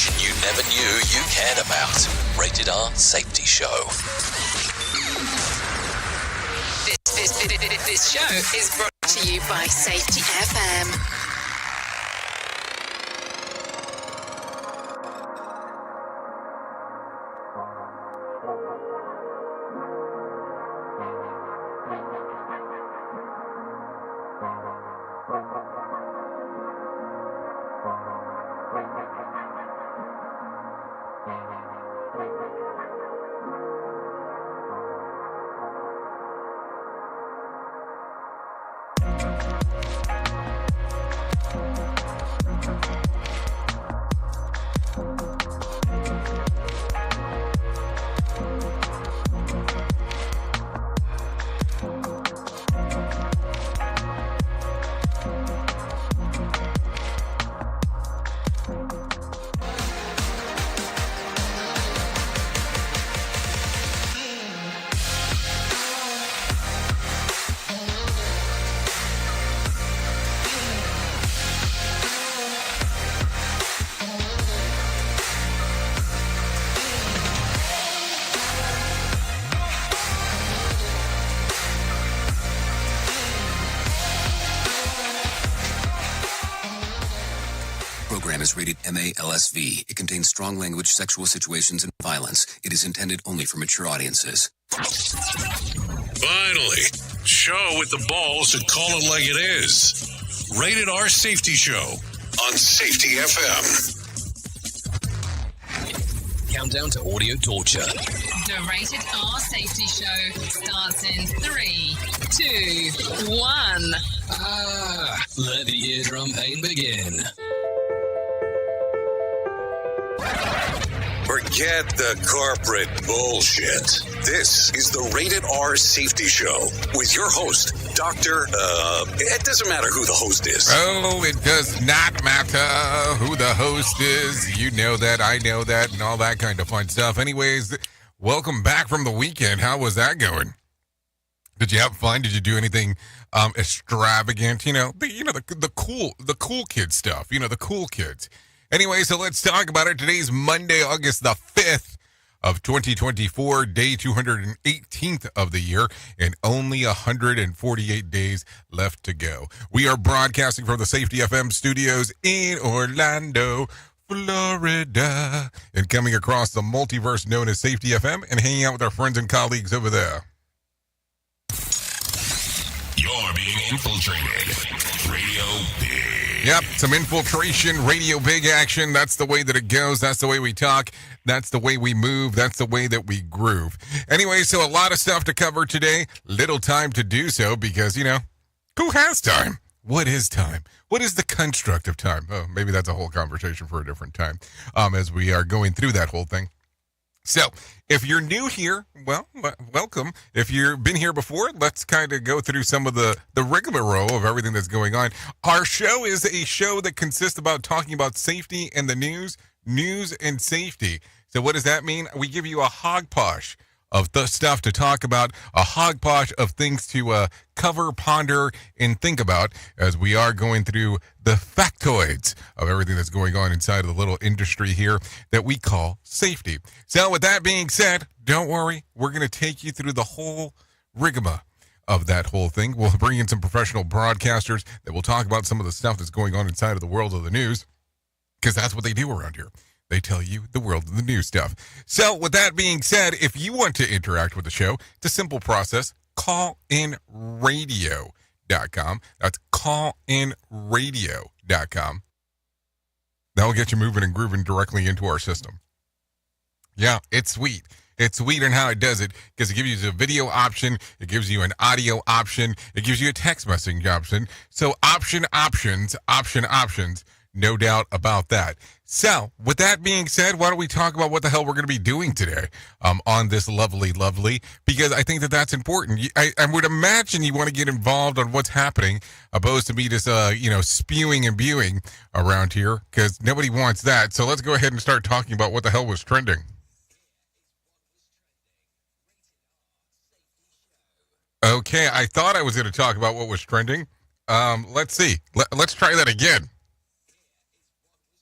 information you never knew you cared about. Rated R Safety Show. This show is brought to you by Safety FM. Is rated MA-LSV. It contains strong language, sexual situations, and violence. It is intended only for mature audiences. Finally, show with the balls to call it like it is. Rated R Safety Show on Safety FM. Countdown to audio torture. The Rated R Safety Show starts in 3, 2, 1. Let the eardrum pain begin. Forget the corporate bullshit. This is the Rated R Safety Show with your host, Dr. It doesn't matter who the host is. Oh, it does not matter who the host is. You know that, I know that, and all that kind of fun stuff. Anyways, welcome back from the weekend. How was that going? Did you have fun? Did you do anything extravagant? The cool kid stuff. The cool kids. Anyway, so let's talk about it. Today's Monday, August the 5th of 2024, day 218th of the year, and only 148 days left to go. We are broadcasting from the Safety FM studios in Orlando, Florida, and coming across the multiverse known as Safety FM and hanging out with our friends and colleagues over there. You're being infiltrated. Radio Big. Yep, some infiltration, radio big action. That's the way that it goes. That's the way we talk. That's the way we move. That's the way that we groove. Anyway, so a lot of stuff to cover today. Little time to do so because, who has time? What is time? What is the construct of time? Oh, maybe that's a whole conversation for a different time as we are going through that whole thing. So, if you're new here, well, welcome. If you've been here before, let's kind of go through some of the rigmarole of everything that's going on. Our show is a show that consists about talking about safety and the news and safety. So what does that mean? We give you a hogposh of the stuff to talk about, a hogposh of things to cover, ponder, and think about as we are going through the factoids of everything that's going on inside of the little industry here that we call safety. So with that being said, don't worry, we're going to take you through the whole rigmarole of that whole thing. We'll bring in some professional broadcasters that will talk about some of the stuff that's going on inside of the world of the news, because that's what they do around here. They tell you the world of the news stuff. So with that being said, if you want to interact with the show, it's a simple process. callinradio.com. That's callinradio.com. That will get you moving and grooving directly into our system. Yeah, it's sweet. It's sweet in how it does it because it gives you a video option. It gives you an audio option. It gives you a text messaging option. So options. No doubt about that. So, with that being said, why don't we talk about what the hell we're going to be doing today on this lovely, because I think that that's important. I would imagine you want to get involved on what's happening, opposed to me just, spewing and bewing around here, because nobody wants that. So let's go ahead and start talking about what the hell was trending. Okay, I thought I was going to talk about what was trending. Let's see. Let's try that again.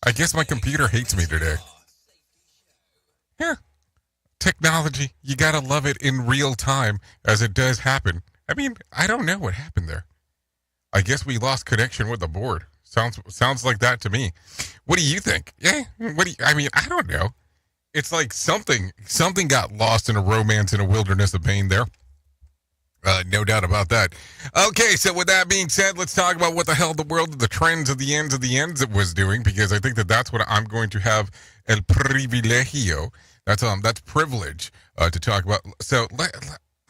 I guess my computer hates me today. Yeah. Technology, you gotta love it in real time as it does happen. I mean, I don't know what happened there. I guess we lost connection with the board. Sounds like that to me. What do you think? Yeah. I don't know. It's like something got lost in a romance in a wilderness of pain there. No doubt about that. Okay, so with that being said, let's talk about what the hell the world of the trends of the ends it was doing, because I think that's what I'm going to have el privilegio. That's privilege to talk about. So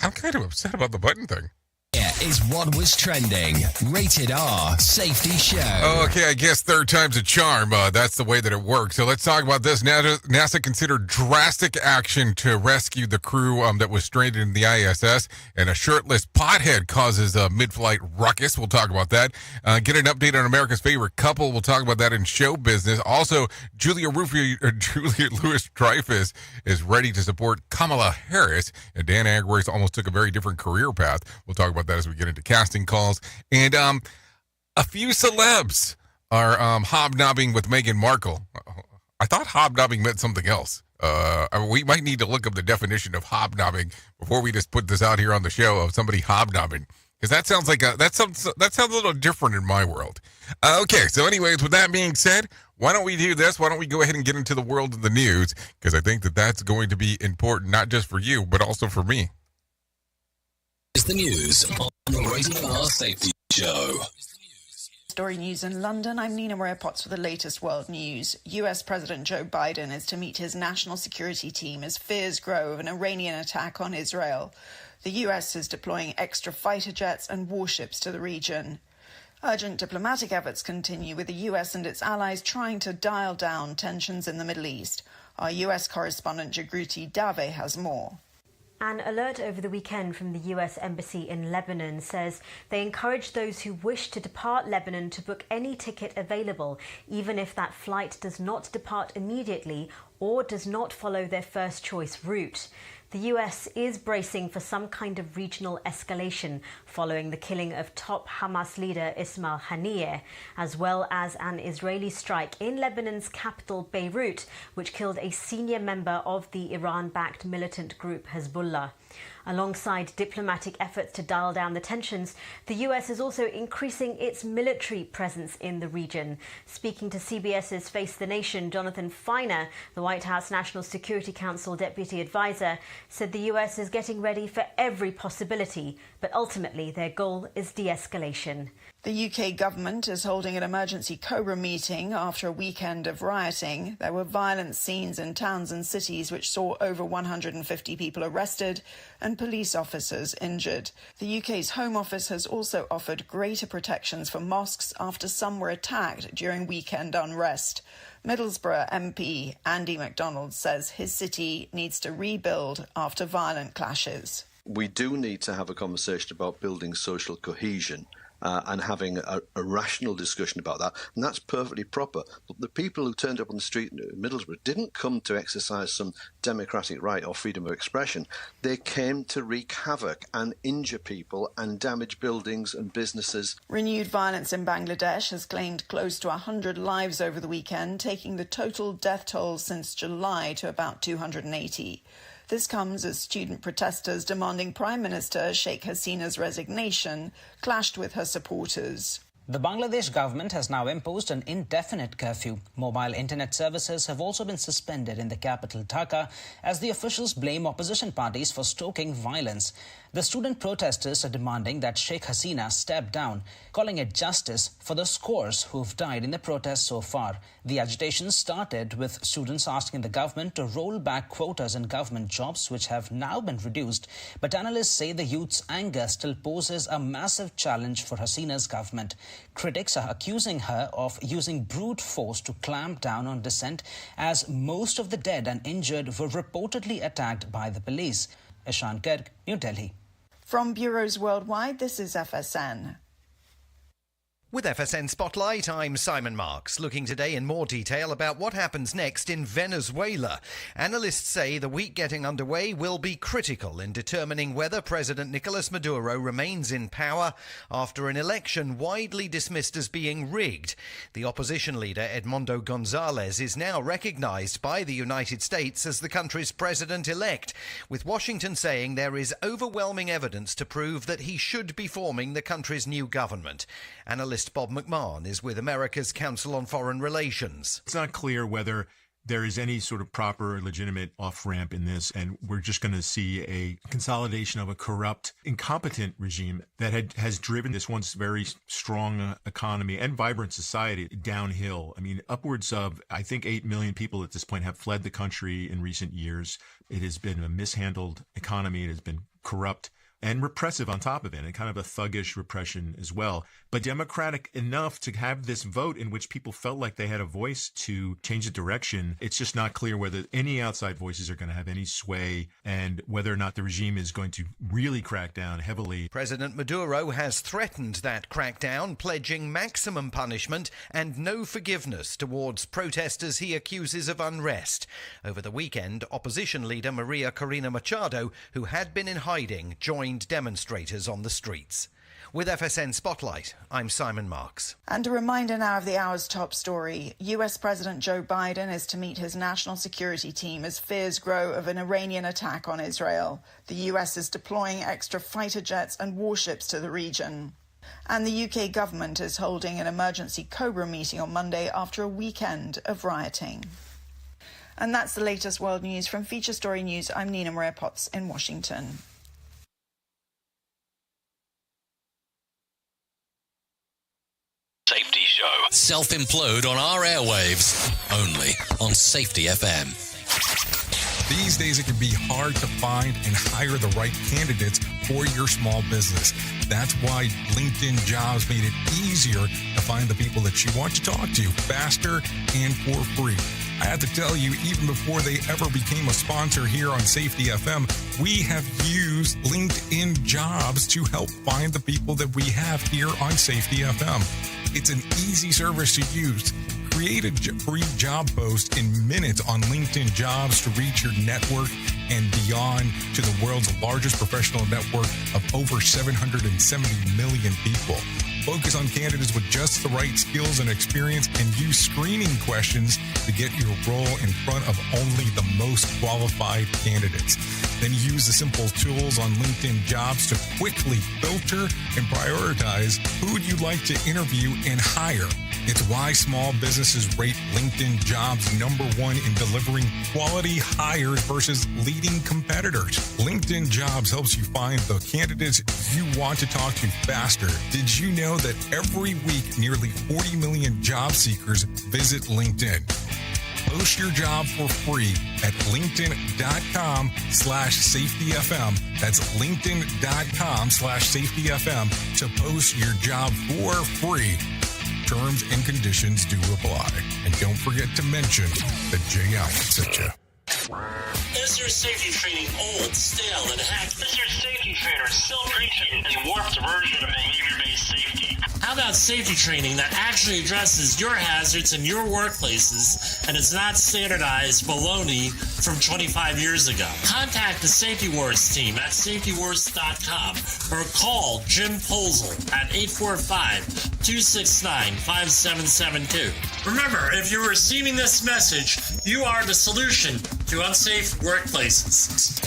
I'm kind of upset about the button thing. Here is what was trending. Rated R Safety Show. Okay, I guess third time's a charm. That's the way that it works. So let's talk about this. NASA considered drastic action to rescue the crew that was stranded in the ISS, and a shirtless pothead causes a mid-flight ruckus. We'll talk about that. Get an update on America's favorite couple. We'll talk about that in show business. Also, Julia Louis-Dreyfus is ready to support Kamala Harris, and Dan Agwari's almost took a very different career path. We'll talk about that as we get into casting calls. And a few celebs are hobnobbing with Meghan Markle. I thought hobnobbing meant something else. We might need to look up the definition of hobnobbing before we just put this out here on the show of somebody hobnobbing, because that sounds like that sounds a little different in my world. Okay, so anyways, with that being said, why don't we do this? Why don't we go ahead and get into the world of the news, because I think that's going to be important, not just for you, but also for me. Is the news on the Rated R Safety Show. Story news in London. I'm Nina Maria Potts for the latest world news. US President Joe Biden is to meet his national security team as fears grow of an Iranian attack on Israel. The US is deploying extra fighter jets and warships to the region. Urgent diplomatic efforts continue, with the US and its allies trying to dial down tensions in the Middle East. Our US correspondent Jagruti Dave has more. An alert over the weekend from the US Embassy in Lebanon says they encourage those who wish to depart Lebanon to book any ticket available, even if that flight does not depart immediately or does not follow their first choice route. The US is bracing for some kind of regional escalation following the killing of top Hamas leader Ismail Haniyeh, as well as an Israeli strike in Lebanon's capital Beirut, which killed a senior member of the Iran-backed militant group Hezbollah. Alongside diplomatic efforts to dial down the tensions, the US is also increasing its military presence in the region. Speaking to CBS's Face the Nation, Jonathan Feiner, the White House National Security Council deputy advisor, said the US is getting ready for every possibility, but ultimately their goal is de-escalation. The UK government is holding an emergency COBRA meeting after a weekend of rioting. There were violent scenes in towns and cities which saw over 150 people arrested and police officers injured. The UK's Home Office has also offered greater protections for mosques after some were attacked during weekend unrest. Middlesbrough MP Andy MacDonald says his city needs to rebuild after violent clashes. We do need to have a conversation about building social cohesion. And having a rational discussion about that. And that's perfectly proper. But the people who turned up on the street in Middlesbrough didn't come to exercise some democratic right or freedom of expression. They came to wreak havoc and injure people and damage buildings and businesses. Renewed violence in Bangladesh has claimed close to 100 lives over the weekend, taking the total death toll since July to about 280. This comes as student protesters demanding Prime Minister Sheikh Hasina's resignation clashed with her supporters. The Bangladesh government has now imposed an indefinite curfew. Mobile internet services have also been suspended in the capital Dhaka as the officials blame opposition parties for stoking violence. The student protesters are demanding that Sheikh Hasina step down, calling it justice for the scores who've died in the protests so far. The agitation started with students asking the government to roll back quotas in government jobs, which have now been reduced. But analysts say the youth's anger still poses a massive challenge for Hasina's government. Critics are accusing her of using brute force to clamp down on dissent, as most of the dead and injured were reportedly attacked by the police. Ishan Garg, New Delhi. From bureaus worldwide, this is FSN. With FSN Spotlight, I'm Simon Marks, looking today in more detail about what happens next in Venezuela. Analysts say the week getting underway will be critical in determining whether President Nicolas Maduro remains in power after an election widely dismissed as being rigged. The opposition leader, Edmundo Gonzalez, is now recognized by the United States as the country's president-elect, with Washington saying there is overwhelming evidence to prove that he should be forming the country's new government. Analyst Bob McMahon is with America's Council on Foreign Relations. It's not clear whether there is any sort of proper, legitimate off-ramp in this, and we're just going to see a consolidation of a corrupt, incompetent regime that has driven this once very strong economy and vibrant society downhill. I mean, upwards of, I think, 8 million people at this point have fled the country in recent years. It has been a mishandled economy. It has been corrupt and repressive on top of it, and kind of a thuggish repression as well. But democratic enough to have this vote in which people felt like they had a voice to change the direction. It's just not clear whether any outside voices are going to have any sway and whether or not the regime is going to really crack down heavily. President Maduro has threatened that crackdown, pledging maximum punishment and no forgiveness towards protesters he accuses of unrest. Over the weekend, opposition leader Maria Corina Machado, who had been in hiding, joined demonstrators on the streets. With FSN Spotlight, I'm Simon Marks. And a reminder now of the hour's top story. US President Joe Biden is to meet his national security team as fears grow of an Iranian attack on Israel. The US is deploying extra fighter jets and warships to the region. And the UK government is holding an emergency COBRA meeting on Monday after a weekend of rioting. And that's the latest world news from Feature Story News. I'm Nina Maria Potts in Washington. Safety Show. Self-implode on our airwaves. Only on Safety FM. These days, it can be hard to find and hire the right candidates for your small business. That's why LinkedIn Jobs made it easier to find the people that you want to talk to faster and for free. I have to tell you, even before they ever became a sponsor here on Safety FM, we have used LinkedIn Jobs to help find the people that we have here on Safety FM. It's an easy service to use. Create a free job post in minutes on LinkedIn Jobs to reach your network and beyond to the world's largest professional network of over 770 million people. Focus on candidates with just the right skills and experience and use screening questions to get your role in front of only the most qualified candidates. Then use the simple tools on LinkedIn Jobs to quickly filter and prioritize who you'd like to interview and hire. It's why small businesses rate LinkedIn Jobs #1 in delivering quality hires versus leading competitors. LinkedIn Jobs helps you find the candidates you want to talk to faster. Did you know that every week, nearly 40 million job seekers visit LinkedIn? Post your job for free at linkedin.com/safetyfm. That's linkedin.com/safetyfm to post your job for free. Terms and conditions do apply. And don't forget to mention that Jay Allen sent you. Is your safety training old, stale, and hacked? Is your safety trainer still preaching a warped version of behavior-based safety? How about safety training that actually addresses your hazards in your workplaces and is not standardized baloney from 25 years ago? Contact the Safety Wars team at safetywars.com or call Jim Posel at 845-269-5772. Remember, if you're receiving this message, you are the solution to unsafe workplaces.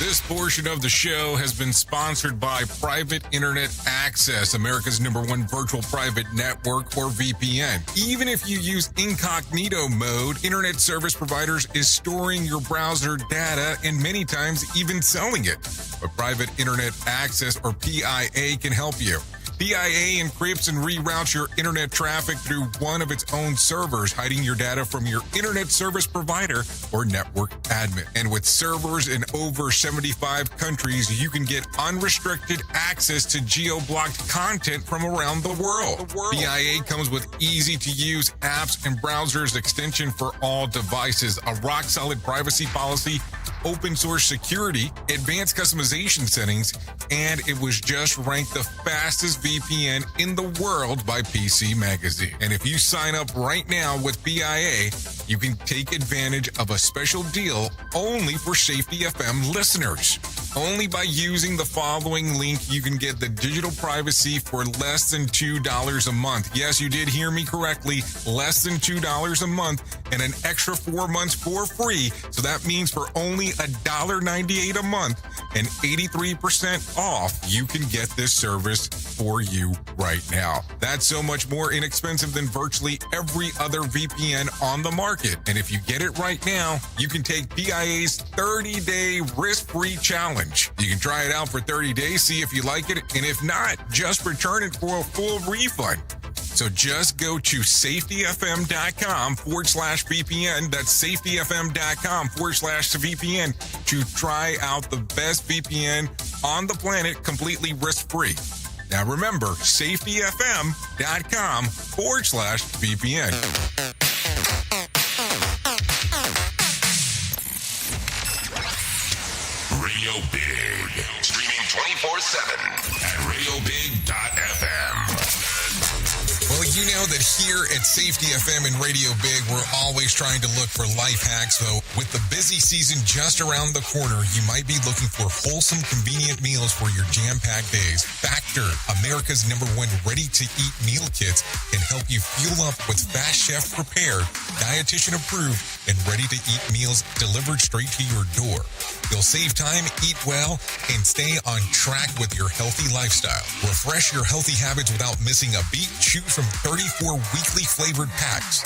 This portion of the show has been sponsored by Private Internet Access, America's #1 virtual private network, or VPN. Even if you use incognito mode, internet service providers is storing your browser data and many times even selling it. But Private Internet Access, or PIA, can help you. PIA encrypts and reroutes your internet traffic through one of its own servers, hiding your data from your internet service provider or network admin. And with servers in over 75 countries, you can get unrestricted access to geo-blocked content from around the world. PIA comes with easy-to-use apps and browsers extension for all devices, a rock-solid privacy policy, open source security, advanced customization settings, and it was just ranked the fastest VPN in the world by PC Magazine. And if you sign up right now with PIA, you can take advantage of a special deal only for Safety FM listeners. Only by using the following link, you can get the digital privacy for less than $2 a month. Yes, you did hear me correctly. Less than $2 a month and an extra 4 months for free. So that means for only $1.98 a month and 83% off, you can get this service for you right now. That's so much more inexpensive than virtually every other VPN on the market. And if you get it right now, you can take PIA's 30-day risk-free challenge. You can try it out for 30 days, see if you like it, and if not, just return it for a full refund. So just go to safetyfm.com/VPN. That's safetyfm.com/VPN to try out the best VPN on the planet completely risk-free. Now remember, safetyfm.com/VPN. Radio Big. Streaming 24/7 at radiobig.fm. Well, you know that here at Safety FM and Radio Big, we're always trying to look for life hacks. So with the busy season just around the corner, you might be looking for wholesome, convenient meals for your jam-packed days. Factor, America's #1 ready-to-eat meal kits, can help you fuel up with fast chef-prepared, dietitian-approved, and ready-to-eat meals delivered straight to your door. You'll save time, eat well, and stay on track with your healthy lifestyle. Refresh your healthy habits without missing a beat. Choose from 34 weekly flavored packs.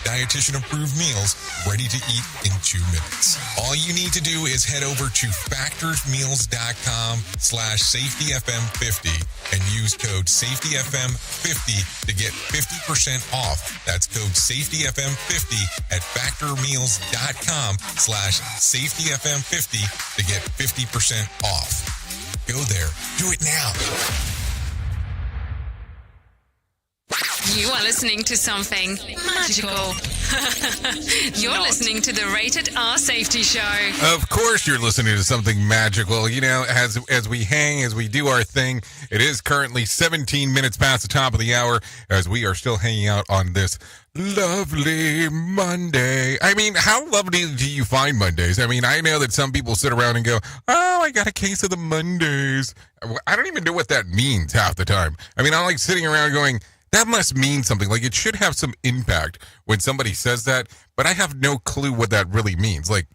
Dietitian-approved meals ready to eat in 2 minutes. All you need to do is head over to factorsmeals.com/safetyfm50 and use code safetyfm50 to get 50% off. That's code safetyfm50 at factormeals.com/safetyfm50 to get 50% off. Go there. Do it now. You are listening to something magical. You're listening to the Rated R Safety Show. Of course you're listening to something magical. You know, as we hang, as we do our thing, it is currently 17 minutes past the top of the hour as we are still hanging out on this lovely Monday. I mean, how lovely do you find Mondays? I mean, I know that some people sit around and go, oh, I got a case of the Mondays. I don't even know what that means half the time. I mean, I'm like sitting around going, that must mean something. Like, it should have some impact when somebody says that, but I have no clue what that really means. Like,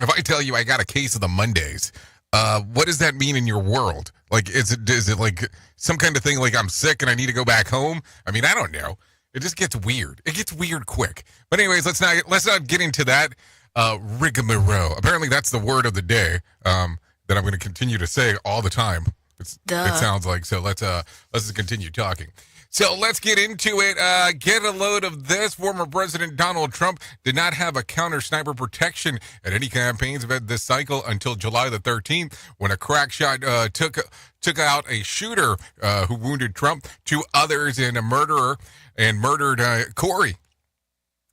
if I tell you I got a case of the Mondays, what does that mean in your world? Like, is it like some kind of thing like I'm sick and I need to go back home? I mean, I don't know. It just gets weird. It gets weird quick. But anyways, let's not get into that rigmarole. Apparently, that's the word of the day that I'm going to continue to say all the time. It sounds like. So let's just continue talking. So let's get into it. Get a load of this. Former President Donald Trump did not have a counter-sniper protection at any campaigns event this cycle until July the 13th, when a crack shot took out a shooter who wounded Trump, 2 others, and a murderer, and murdered Corey.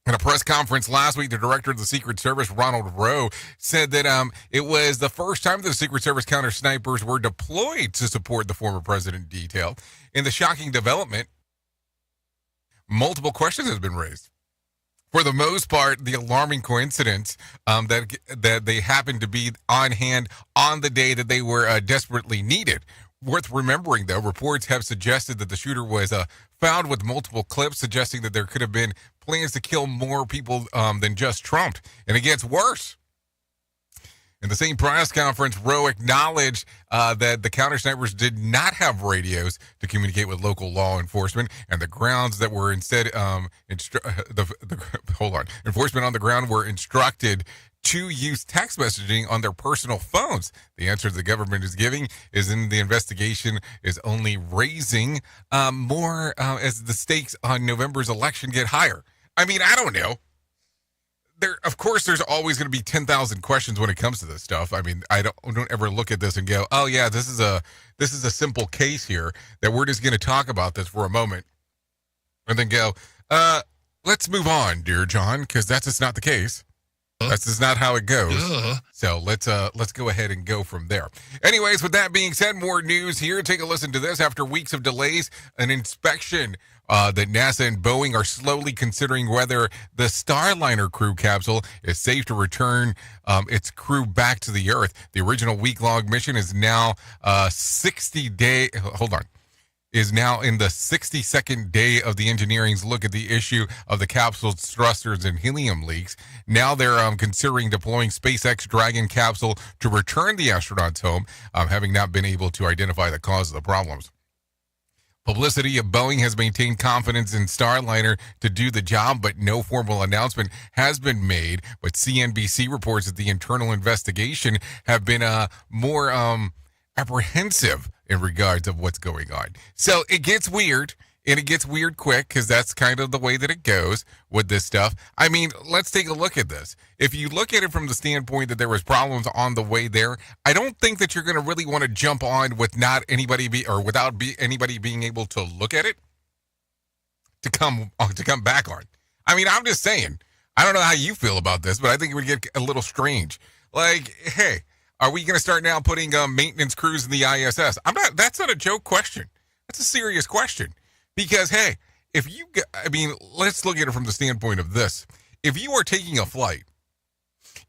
In a press conference last week, the director of the Secret Service, Ronald Rowe, said that it was the first time the Secret Service counter-snipers were deployed to support the former president detail. In the shocking development, multiple questions have been raised. For the most part, the alarming coincidence that they happened to be on hand on the day that they were desperately needed. Worth remembering, though, reports have suggested that the shooter was found with multiple clips, suggesting that there could have been plans to kill more people than just Trump. And it gets worse. In the same press conference, Rowe acknowledged that the counter-snipers did not have radios to communicate with local law enforcement, and the grounds that were instead enforcement on the ground were instructed to use text messaging on their personal phones. The answer the government is giving is in the investigation is only raising more as the stakes on November's election get higher. I mean, I don't know. Of course, there's always going to be 10,000 questions when it comes to this stuff. I mean, I don't ever look at this and go, oh yeah, this is a simple case here that we're just going to talk about this for a moment, and then go, let's move on, dear John, because that's just not the case. That's just not how it goes. So let's go ahead and go from there. Anyways, with that being said, more news here. Take a listen to this. After weeks of delays, an inspection that NASA and Boeing are slowly considering whether the Starliner crew capsule is safe to return its crew back to the Earth. The original week-long mission is now is now in the 62nd day of the engineering's look at the issue of the capsule's thrusters and helium leaks. Now they're considering deploying SpaceX Dragon capsule to return the astronauts home, having not been able to identify the cause of the problems. Publicity of Boeing has maintained confidence in Starliner to do the job, but no formal announcement has been made. But CNBC reports that the internal investigation have been more apprehensive in regards of what's going on. So it gets weird, and it gets weird quick, because that's kind of the way that it goes with this stuff. I mean, let's take a look at this. If you look at it from the standpoint that there was problems on the way there, I don't think that you're going to really want to jump on with without anybody being able to look at it to come back on. I mean, I'm just saying. I don't know how you feel about this, but I think it would get a little strange. Like, hey, are we going to start now putting maintenance crews in the ISS? That's not a joke question. That's a serious question. Because, hey, let's look at it from the standpoint of this. If you are taking a flight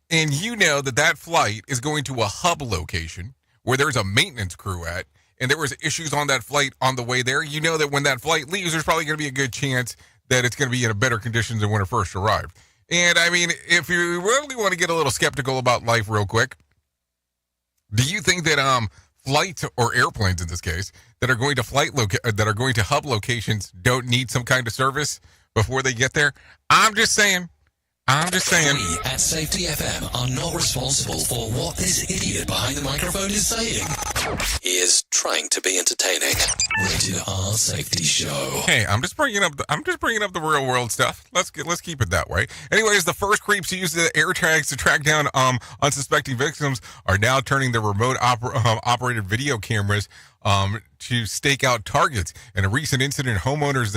and you know that flight is going to a hub location where there's a maintenance crew at, and there was issues on that flight on the way there, you know that when that flight leaves, there's probably going to be a good chance that it's going to be in a better condition than when it first arrived. And, I mean, if you really want to get a little skeptical about life real quick, do you think that flights or airplanes in this case that are going to hub locations don't need some kind of service before they get there? I'm just saying. We at Safety FM are not responsible for what this idiot behind the microphone is saying. He is trying to be entertaining. Rated R Safety Show. Hey, I'm just bringing up the real world stuff. Let's keep it that way. Anyways, the first creeps who use the air tags to track down unsuspecting victims are now turning their remote operated video cameras to stake out targets. In a recent incident, homeowners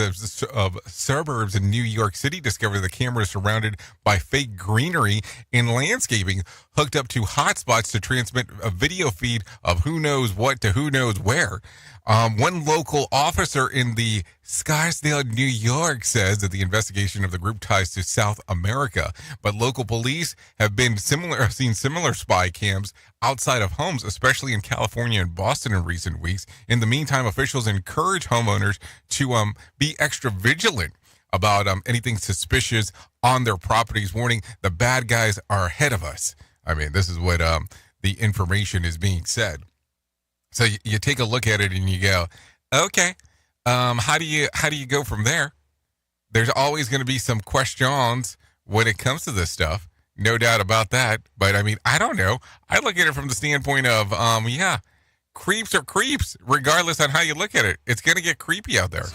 of suburbs in New York City discovered the cameras surrounded by fake greenery and landscaping hooked up to hotspots to transmit a video feed of who knows what to who knows where. One local officer in the Scarsdale, New York, says that the investigation of the group ties to South America, but local police have seen similar spy cams outside of homes, especially in California and Boston in recent weeks. In the meantime, officials encourage homeowners to be extra vigilant about anything suspicious on their properties, warning the bad guys are ahead of us. I mean, this is what the information is being said. So you take a look at it and you go, okay, how do you go from there? There's always going to be some questions when it comes to this stuff, no doubt about that. But I mean, I don't know. I look at it from the standpoint of, creeps are creeps, regardless on how you look at it. It's going to get creepy out there.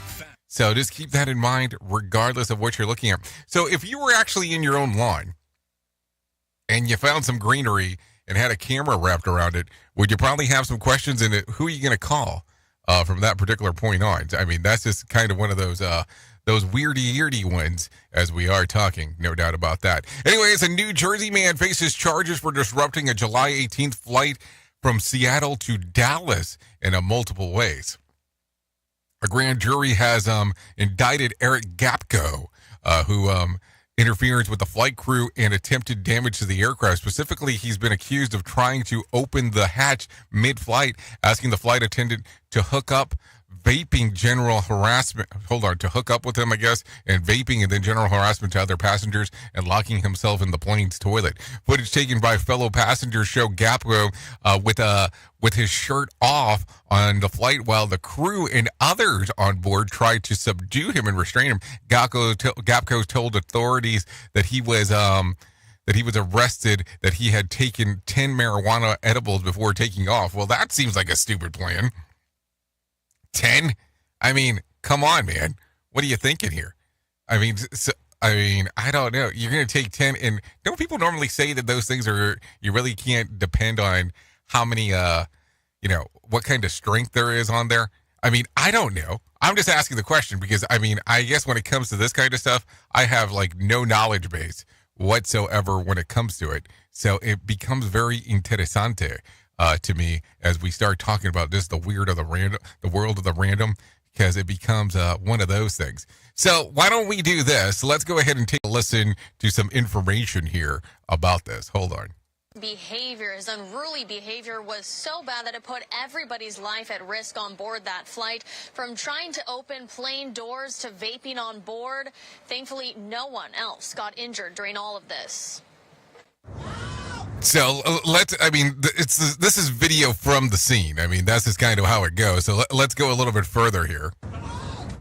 So just keep that in mind, regardless of what you're looking at. So if you were actually in your own lawn and you found some greenery and had a camera wrapped around it, would you probably have some questions in it? Who are you going to call from that particular point on? I mean, that's just kind of one of those weirdy ones as we are talking, no doubt about that. Anyways, a New Jersey man faces charges for disrupting a July 18th flight from Seattle to Dallas in multiple ways. A grand jury has indicted Eric Gapko, who interference with the flight crew and attempted damage to the aircraft. Specifically, he's been accused of trying to open the hatch mid-flight, asking the flight attendant to hook up to hook up with him, I guess, and vaping, and then general harassment to other passengers, and locking himself in the plane's toilet. Footage taken by fellow passengers show Gapko with his shirt off on the flight while the crew and others on board tried to subdue him and restrain him. Gapko told authorities that he was arrested, that he had taken 10 marijuana edibles before taking off. Well, that seems like a stupid plan. 10? I mean, come on, man. What are you thinking here? I mean, I don't know. You're going to take 10, and don't people normally say that those things you really can't depend on how many, what kind of strength there is on there? I mean, I don't know. I'm just asking the question because, I mean, I guess when it comes to this kind of stuff, I have, no knowledge base whatsoever when it comes to it. So it becomes very interesante to me as we start talking about this, the world of the random, because it becomes one of those things. So why don't we do this? Let's go ahead and take a listen to some information here about this. Hold on. Behavior, his unruly behavior was so bad that it put everybody's life at risk on board that flight, from trying to open plane doors to vaping on board. Thankfully, no one else got injured during all of this. So this is video from the scene. I mean, that's just kind of how it goes. So let's go a little bit further here.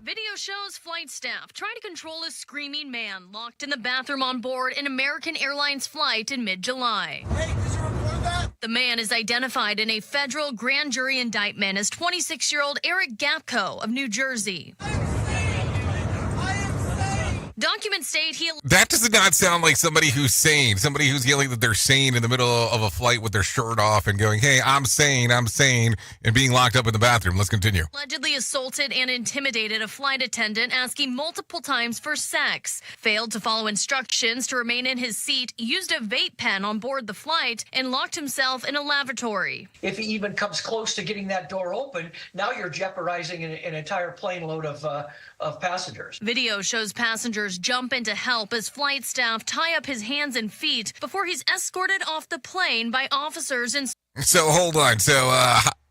Video shows flight staff trying to control a screaming man locked in the bathroom on board an American Airlines flight in mid-July. Hey, did you record that? The man is identified in a federal grand jury indictment as 26-year-old Eric Gapko of New Jersey. Documents state That does not sound like somebody who's sane, somebody who's yelling that they're sane in the middle of a flight with their shirt off and going, hey, I'm sane, and being locked up in the bathroom. Let's continue. Allegedly assaulted and intimidated a flight attendant, asking multiple times for sex, failed to follow instructions to remain in his seat, used a vape pen on board the flight, and locked himself in a lavatory. If he even comes close to getting that door open, now you're jeopardizing an entire plane load of passengers. Video shows passengers jump in to help as flight staff tie up his hands and feet before he's escorted off the plane by officers. So hold on. So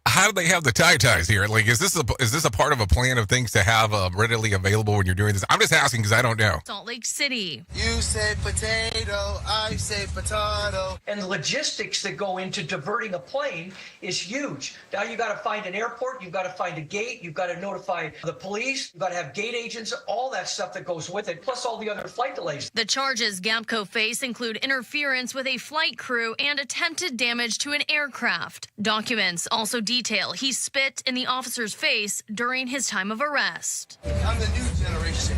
how do they have the tie-ties here? Like, is this a part of a plan of things to have readily available when you're doing this? I'm just asking because I don't know. Salt Lake City. You say potato, I say potato. And the logistics that go into diverting a plane is huge. Now you got to find an airport, you've got to find a gate, you've got to notify the police, you've got to have gate agents, all that stuff that goes with it, plus all the other flight delays. The charges Gapko face include interference with a flight crew and attempted damage to an aircraft. Documents also detail he spit in the officer's face during his time of arrest. I'm the new generation.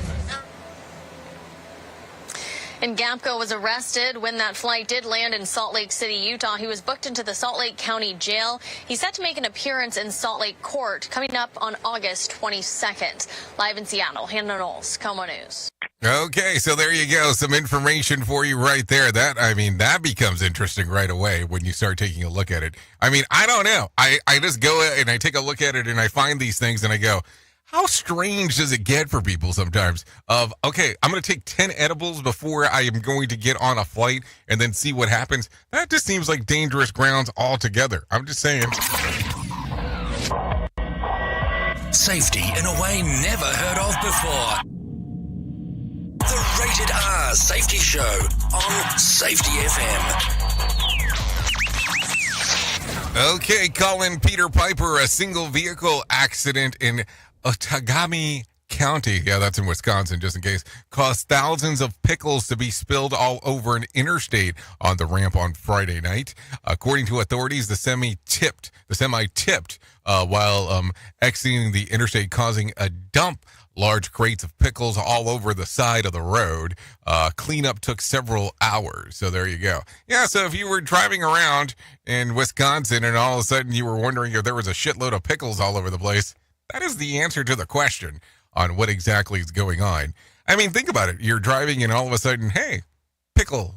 And Gapko was arrested when that flight did land in Salt Lake City, Utah. He was booked into the Salt Lake County Jail. He's set to make an appearance in Salt Lake Court coming up on August 22nd. Live in Seattle, Hannah Knowles, Como News. Okay, so there you go. Some information for you right there. That becomes interesting right away when you start taking a look at it. I mean, I don't know. I just go and I take a look at it and I find these things and I go, how strange does it get for people sometimes of, okay, I'm going to take 10 edibles before I am going to get on a flight and then see what happens? That just seems like dangerous grounds altogether. I'm just saying. Safety in a way never heard of before. The Rated R Safety Show on Safety FM. Okay, Colin Peter Piper, a single vehicle accident in Outagamie County, yeah, that's in Wisconsin, just in case, caused thousands of pickles to be spilled all over an interstate on the ramp on Friday night. According to authorities, the semi tipped while exiting the interstate, causing a dump large crates of pickles all over the side of the road. Cleanup took several hours. So there you go. Yeah, so if you were driving around in Wisconsin and all of a sudden you were wondering if there was a shitload of pickles all over the place, that is the answer to the question on what exactly is going on. I mean, think about it. You're driving and all of a sudden, hey, pickles.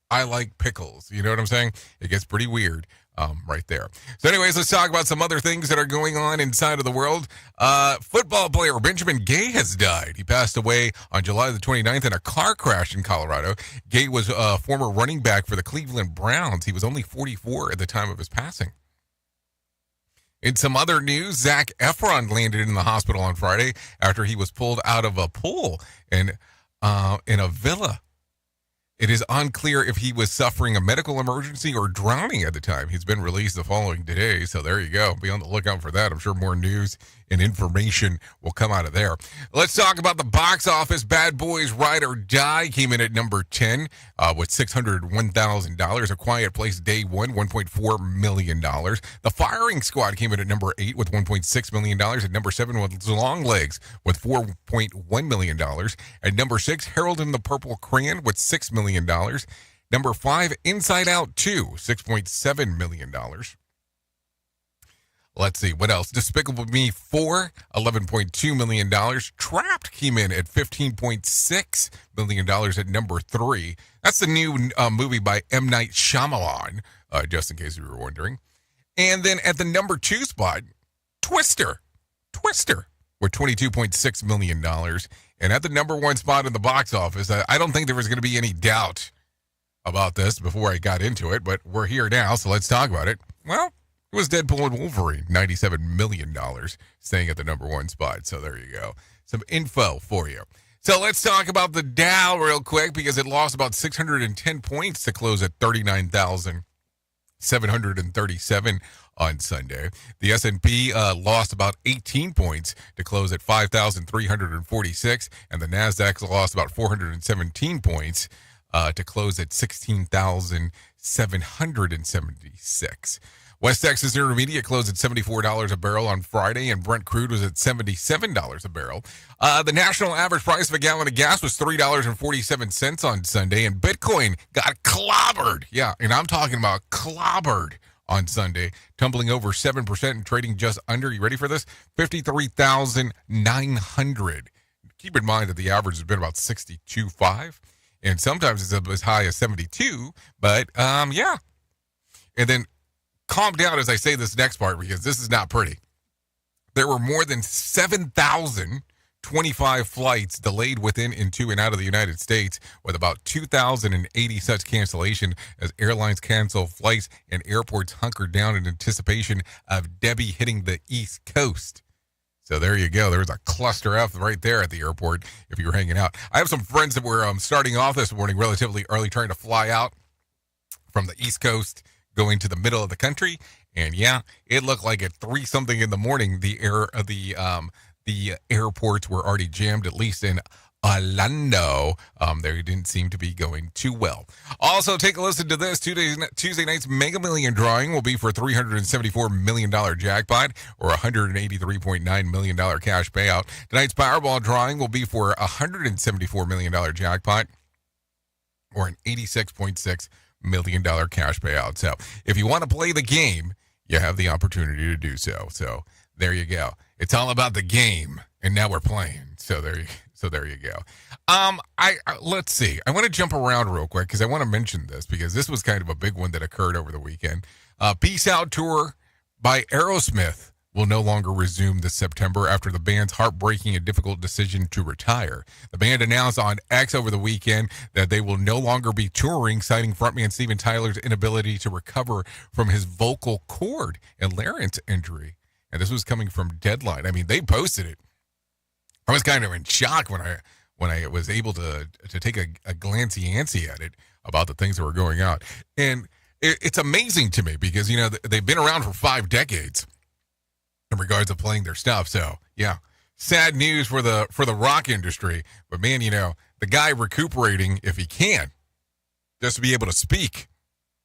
I like pickles. You know what I'm saying? It gets pretty weird. Right there. So anyways, let's talk about some other things that are going on inside of the world. Football player Benjamin Gay has died. He passed away on July the 29th in a car crash in Colorado. Gay was a former running back for the Cleveland Browns. He was only 44 at the time of his passing. In some other news, Zac Efron landed in the hospital on Friday after he was pulled out of a pool in a villa. It is unclear if he was suffering a medical emergency or drowning at the time. He's been released the following day, so there you go. Be on the lookout for that. I'm sure more news and information will come out of there. Let's talk about the box office. Bad Boys Ride or Die came in at number 10 with $601,000. A Quiet Place Day One, $1.4 million. The Firing Squad came in at number 8 with $1.6 million. At number 7 was Long Legs with $4.1 million. At number 6, Harold and the Purple Crayon with $6 million. Number 5, Inside Out 2, $6.7 million. Let's see, what else? Despicable Me 4, $11.2 million. Trapped came in at $15.6 million at number 3. That's the new movie by M. Night Shyamalan, just in case you were wondering. And then at the number 2 spot, Twister, with $22.6 million. And at the number 1 spot in the box office, I don't think there was going to be any doubt about this before I got into it, but we're here now, so let's talk about it. Well, it was Deadpool and Wolverine, $97 million, staying at the number 1 spot. So there you go. Some info for you. So let's talk about the Dow real quick because it lost about 610 points to close at 39,737 on Sunday. The S&P lost about 18 points to close at 5,346, and the NASDAQ lost about 417 points to close at 16,776. West Texas Intermediate closed at $74 a barrel on Friday, and Brent crude was at $77 a barrel. The national average price of a gallon of gas was $3.47 on Sunday, and Bitcoin got clobbered. Yeah, and I'm talking about clobbered on Sunday, tumbling over 7% and trading just under, you ready for this? 53,900. Keep in mind that the average has been about 62.5, and sometimes it's up as high as 72, but yeah. And then calm down as I say this next part because this is not pretty. There were more than 7,025 flights delayed within, into, and out of the United States, with about 2,080 such cancellation as airlines cancel flights and airports hunker down in anticipation of Debbie hitting the East Coast. So there you go. There's a cluster F right there at the airport if you were hanging out. I have some friends that were starting off this morning relatively early trying to fly out from the East Coast going to the middle of the country, and yeah, it looked like at 3-something in the morning, the airports were already jammed, at least in Orlando. They didn't seem to be going too well. Also, take a listen to this. Tuesday night's Mega Million drawing will be for $374 million jackpot or $183.9 million cash payout. Tonight's Powerball drawing will be for $174 million jackpot or an $86.6 million cash payout. So if you want to play the game, you have the opportunity to do so. So there you go. It's all about the game, and now we're playing. So there you go. Let's see. I want to jump around real quick because I want to mention this because this was kind of a big one that occurred over the weekend. Peace Out tour by Aerosmith will no longer resume this September after the band's heartbreaking and difficult decision to retire. The band announced on X over the weekend that they will no longer be touring, citing frontman Steven Tyler's inability to recover from his vocal cord and larynx injury. And this was coming from Deadline. I mean, they posted it. I was kind of in shock when I was able to take a glancey-antsy at it about the things that were going on. And it's amazing to me because, you know, they've been around for 5 decades. In regards to playing their stuff. So yeah, sad news for the rock industry, but man, you know, the guy recuperating, if he can, just to be able to speak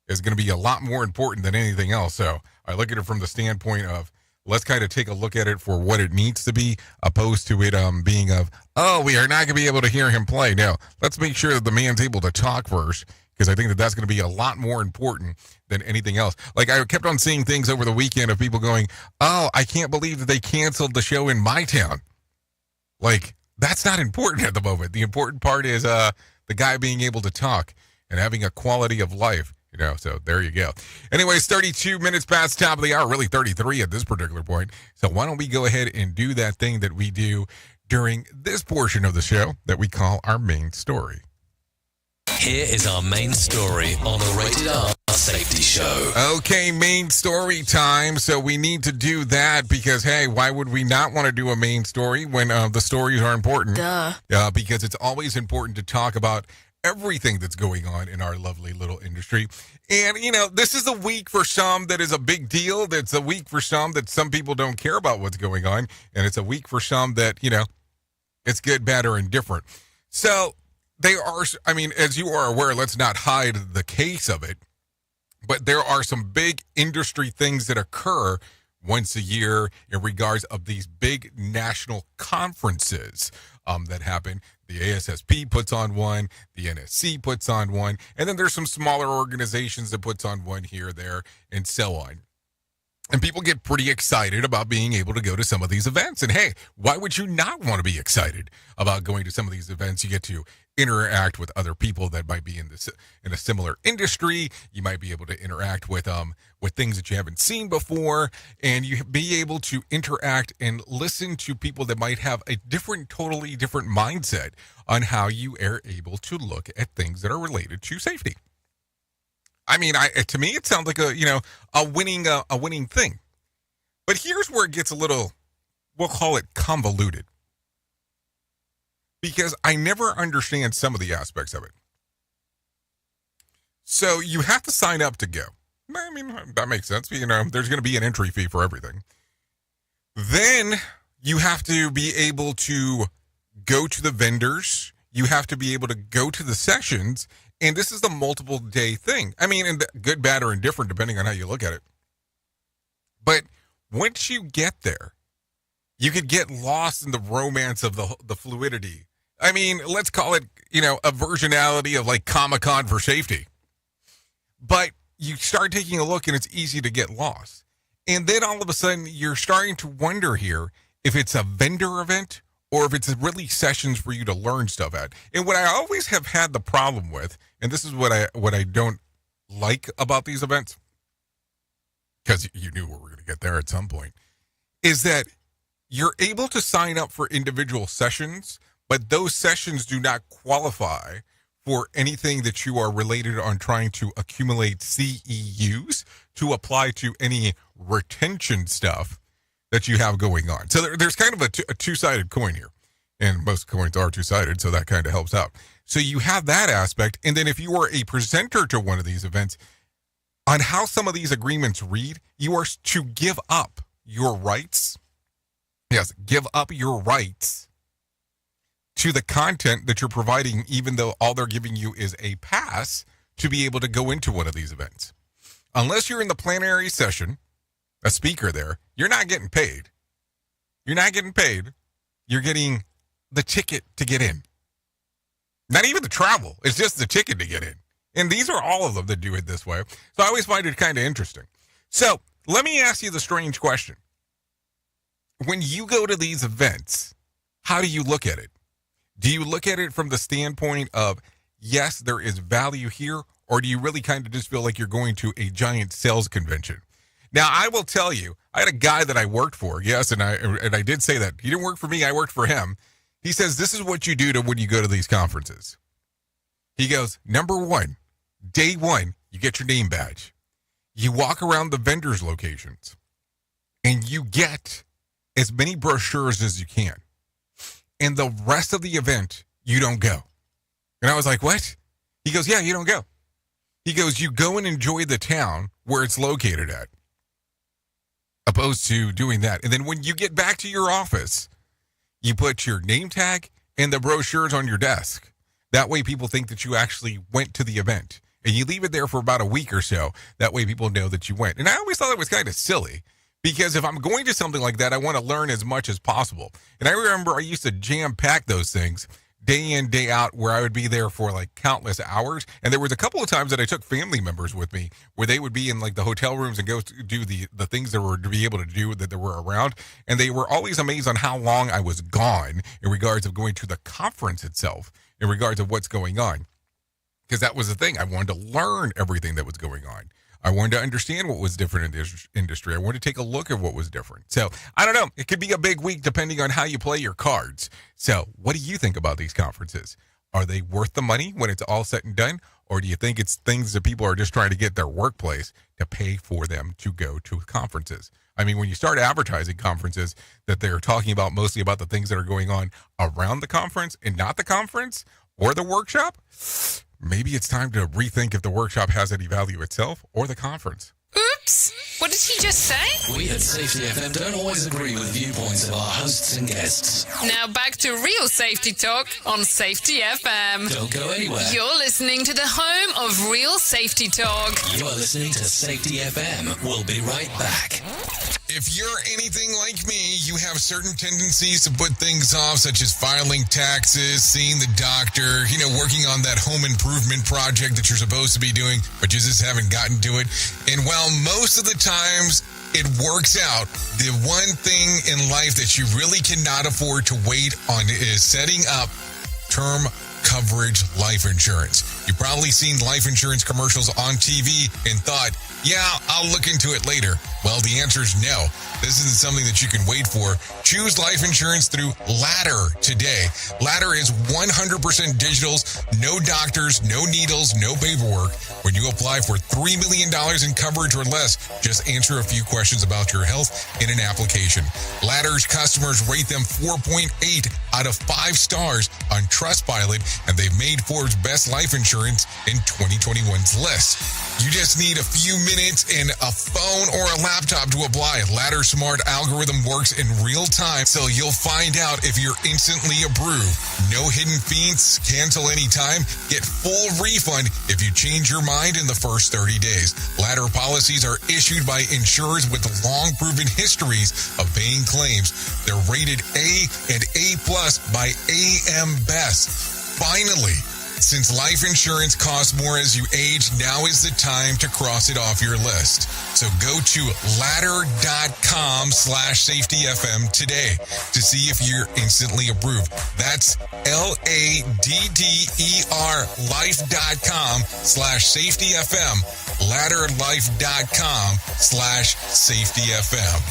is going to be a lot more important than anything else. So I look at it from the standpoint of, let's kind of take a look at it for what it needs to be, opposed to it being of, oh, we are not going to be able to hear him play. No, let's make sure that the man's able to talk first, because I think that that's going to be a lot more important than anything else. Like, I kept on seeing things over the weekend of people going, oh, I can't believe that they canceled the show in my town. Like, that's not important at the moment. The important part is the guy being able to talk and having a quality of life. You know, so there you go. Anyways, 32 minutes past top of the hour, really 33 at this particular point. So why don't we go ahead and do that thing that we do during this portion of the show that we call our main story. Here is our main story on the Rated R Safety Show. Okay, main story time. So we need to do that because, hey, why would we not want to do a main story when the stories are important? Duh. Because it's always important to talk about everything that's going on in our lovely little industry. And, you know, this is a week for some that is a big deal. That's a week for some that some people don't care about what's going on. And it's a week for some that, you know, it's good, bad, or indifferent. So they are, I mean, as you are aware, let's not hide the case of it, but there are some big industry things that occur once a year in regards of these big national conferences that happen. The ASSP puts on one, the NSC puts on one, and then there's some smaller organizations that puts on one here, there, and so on. And people get pretty excited about being able to go to some of these events. And hey, why would you not want to be excited about going to some of these events? You get to interact with other people that might be in a similar industry. You might be able to interact with things that you haven't seen before, and you be able to interact and listen to people that might have a totally different mindset on how you are able to look at things that are related to safety. I mean, to me, it sounds like a winning thing. But here's where it gets a little, we'll call it convoluted, because I never understand some of the aspects of it. So you have to sign up to go. I mean, that makes sense. There's going to be an entry fee for everything. Then you have to be able to go to the vendors. You have to be able to go to the sessions. And this is the multiple day thing. I mean, and good, bad, or indifferent, depending on how you look at it. But once you get there, you could get lost in the romance of the fluidity. I mean, let's call it, a versionality of like Comic-Con for safety. But you start taking a look and it's easy to get lost. And then all of a sudden you're starting to wonder here if it's a vendor event or if it's really sessions for you to learn stuff at. And what I always have had the problem with, and this is what I don't like about these events, because you knew we were going to get there at some point, is that you're able to sign up for individual sessions, but those sessions do not qualify for anything that you are related on trying to accumulate CEUs to apply to any retention stuff that you have going on. So there's kind of a two-sided coin here, and most coins are two-sided, so that kind of helps out. So you have that aspect, and then if you are a presenter to one of these events, on how some of these agreements read, you are to give up your rights. Yes, give up your rights to the content that you're providing, even though all they're giving you is a pass to be able to go into one of these events. Unless you're in the plenary session, a speaker there, you're not getting paid. You're not getting paid. You're getting the ticket to get in. Not even the travel. It's just the ticket to get in. And these are all of them that do it this way. So I always find it kind of interesting. So let me ask you the strange question. When you go to these events, how do you look at it? Do you look at it from the standpoint of, yes, there is value here, or do you really kind of just feel like you're going to a giant sales convention? Now, I will tell you, I had a guy that I worked for, yes, and I did say that. He didn't work for me, I worked for him. He says, this is what you do when you go to these conferences. He goes, number one, day one, you get your name badge. You walk around the vendors' locations, and you get as many brochures as you can. And the rest of the event, you don't go. And I was like, what? He goes, yeah, you don't go. He goes, you go and enjoy the town where it's located at, opposed to doing that. And then when you get back to your office, you put your name tag and the brochures on your desk. That way people think that you actually went to the event. And you leave it there for about a week or so. That way people know that you went. And I always thought it was kind of silly, because if I'm going to something like that, I want to learn as much as possible. And I remember I used to jam-pack those things day in, day out, where I would be there for like countless hours. And there was a couple of times that I took family members with me where they would be in like the hotel rooms and go to do the things that were to be able to do that were around. And they were always amazed on how long I was gone in regards of going to the conference itself, in regards of what's going on. Because that was the thing. I wanted to learn everything that was going on. I wanted to understand what was different in this industry. I wanted to take a look at what was different. So, I don't know. It could be a big week depending on how you play your cards. So, what do you think about these conferences? Are they worth the money when it's all said and done? Or do you think it's things that people are just trying to get their workplace to pay for them to go to conferences? I mean, when you start advertising conferences, that they're talking about mostly about the things that are going on around the conference and not the conference or the workshop, maybe it's time to rethink if the workshop has any value itself or the conference. Oops! What did he just say? We at Safety FM don't always agree with viewpoints of our hosts and guests. Now back to real safety talk on Safety FM. Don't go anywhere. You're listening to the home of real safety talk. You are listening to Safety FM. We'll be right back. If you're anything like me, you have certain tendencies to put things off, such as filing taxes, seeing the doctor, working on that home improvement project that you're supposed to be doing, but you just haven't gotten to it. And while most of the times it works out. The one thing in life that you really cannot afford to wait on is setting up term coverage life insurance. You've probably seen life insurance commercials on TV and thought, yeah, I'll look into it later. Well, the answer is no. This isn't something that you can wait for. Choose life insurance through Ladder today. Ladder is 100% digitals, no doctors, no needles, no paperwork. When you apply for $3 million in coverage or less, just answer a few questions about your health in an application. Ladder's customers rate them 4.8 out of 5 stars on Trustpilot, and they've made Forbes Best Life Insurance in 2021's list. You just need a few minutes and a phone or a laptop to apply. Ladder's smart algorithm works in real time, so you'll find out if you're instantly approved. No hidden fees, cancel anytime, get full refund if you change your mind in the first 30 days. Ladder policies are issued by insurers with long proven histories of paying claims. They're rated A and A+ by AM Best. Finally, since life insurance costs more as you age, now is the time to cross it off your list. So go to ladder.com/safetyfm today to see if you're instantly approved. That's LADDER life.com/safetyfm. Ladderlife.com/safetyfm.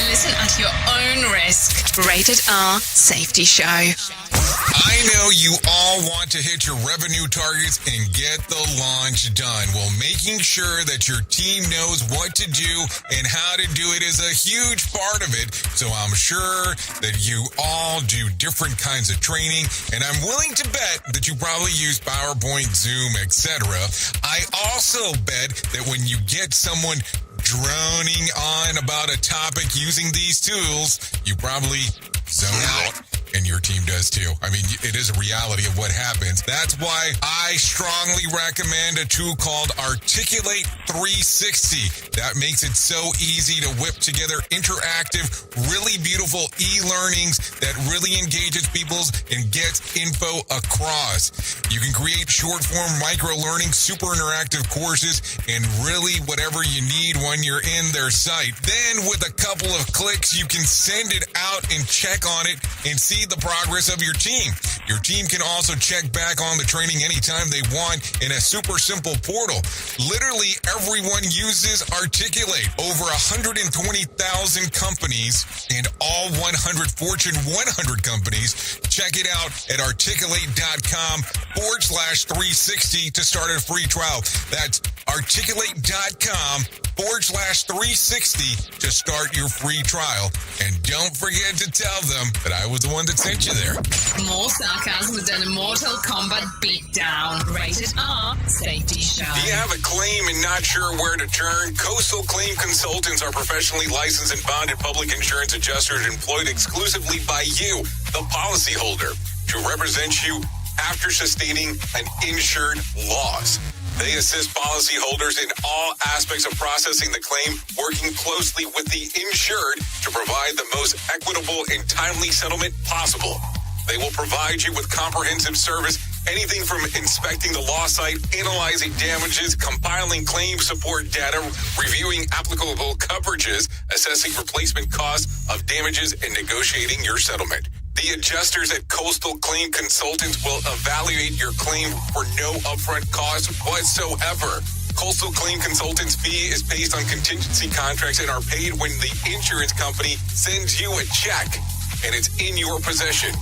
Listen at your own risk. Rated R Safety Show. I know you all want to hit your revenue targets and get the launch done. Well, making sure that your team knows what to do and how to do it is a huge part of it. So I'm sure that you all do different kinds of training, and I'm willing to bet that you probably use PowerPoint, Zoom, etc. I also bet that when you get someone droning on about a topic using these tools, you probably zone out. And your team does too. I mean, it is a reality of what happens. That's why I strongly recommend a tool called Articulate 360. That makes it so easy to whip together interactive, really beautiful e-learnings that really engages people and gets info across. You can create short-form micro-learning, super interactive courses, and really whatever you need when you're in their site. Then with a couple of clicks, you can send it out and check on it and see the progress of your team. Your team can also check back on the training anytime they want in a super simple portal. Literally everyone uses Articulate. Over 120,000 companies and all 100 Fortune 100 companies. Check it out at articulate.com/360 to start a free trial. That's articulate.com/360 to start your free trial. And don't forget to tell them that I was the one that sent you there. More sarcasm than a Mortal Kombat beatdown. Rated R Safety Show. Do you have a claim and not sure where to turn? Coastal Claim Consultants are professionally licensed and bonded public insurance adjusters employed exclusively by you, the policyholder, to represent you after sustaining an insured loss. They assist policyholders in all aspects of processing the claim, working closely with the insured to provide the most equitable and timely settlement possible. They will provide you with comprehensive service, anything from inspecting the loss site, analyzing damages, compiling claim support data, reviewing applicable coverages, assessing replacement costs of damages, and negotiating your settlement. The adjusters at Coastal Claim Consultants will evaluate your claim for no upfront cost whatsoever. Coastal Claim Consultants' fee is based on contingency contracts and are paid when the insurance company sends you a check and it's in your possession.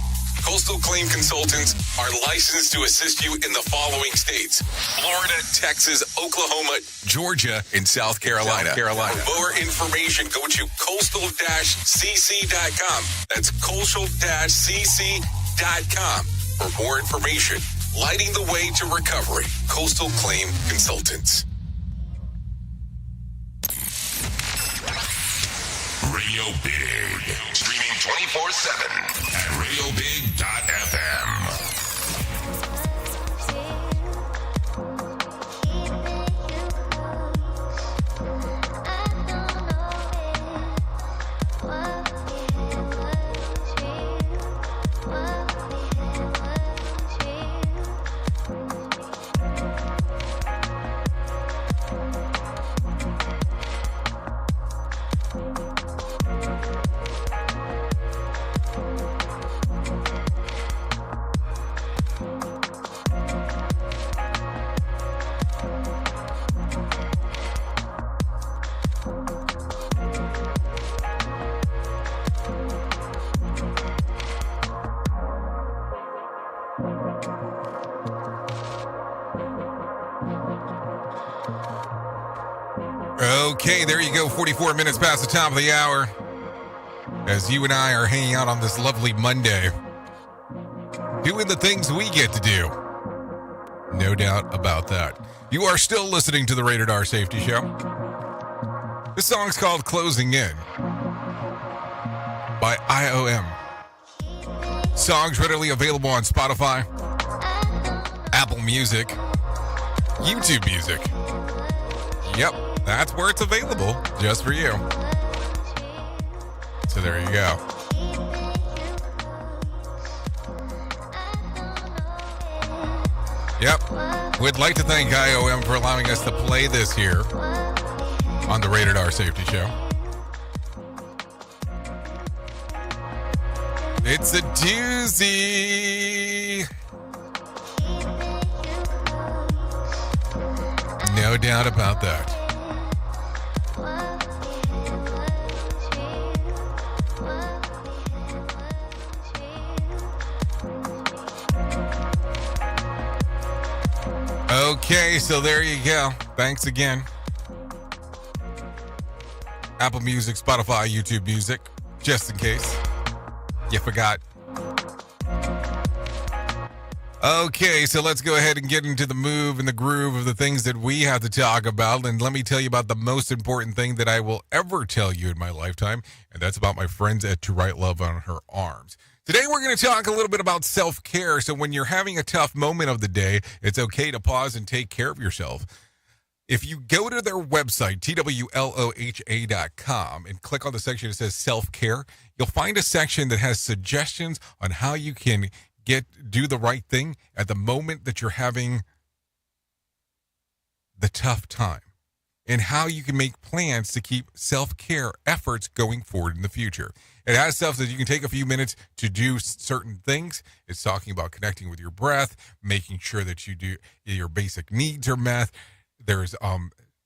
Coastal Claim Consultants are licensed to assist you in the following states: Florida, Texas, Oklahoma, Georgia, and South Carolina. For more information, go to coastal-cc.com. That's coastal-cc.com. For more information, lighting the way to recovery. Coastal Claim Consultants. Radio Big. Streaming 24/7 at radiobig.fm. Okay, there you go. 44 minutes past the top of the hour. As you and I are hanging out on this lovely Monday, doing the things we get to do. No doubt about that. You are still listening to the Rated R Safety Show. This song's called Closing In by IOM. Songs readily available on Spotify, Apple Music, YouTube Music. Yep, that's where it's available just for you. So there you go. Yep. We'd like to thank IOM for allowing us to play this here on the Rated R Safety Show. It's a doozy. No doubt about that. Okay, so there you go. Thanks again. Apple Music, Spotify, YouTube Music, just in case you forgot. Okay, so let's go ahead and get into the move and the groove of the things that we have to talk about. And let me tell you about the most important thing that I will ever tell you in my lifetime, and that's about my friends at To Write Love on Her Arms. Today, we're going to talk a little bit about self-care. So when you're having a tough moment of the day, it's okay to pause and take care of yourself. If you go to their website, twloha.com, and click on the section that says self-care, you'll find a section that has suggestions on how you can do the right thing at the moment that you're having the tough time, and how you can make plans to keep self-care efforts going forward in the future. It has stuff that you can take a few minutes to do certain things. It's talking about connecting with your breath, making sure that your basic needs are met. There's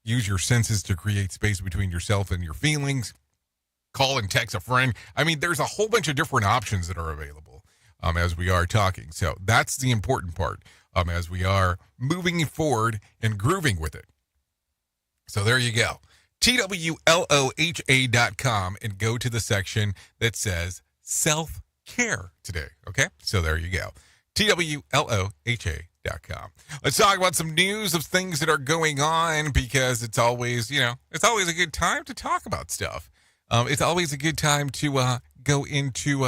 use your senses to create space between yourself and your feelings. Call and text a friend. I mean, there's a whole bunch of different options that are available as we are talking. So that's the important part as we are moving forward and grooving with it. So there you go. twloha.com and go to the section that says self-care today. Okay? So there you go. twloha.com. Let's talk about some news of things that are going on, because it's always a good time to talk about stuff. It's always a good time to go into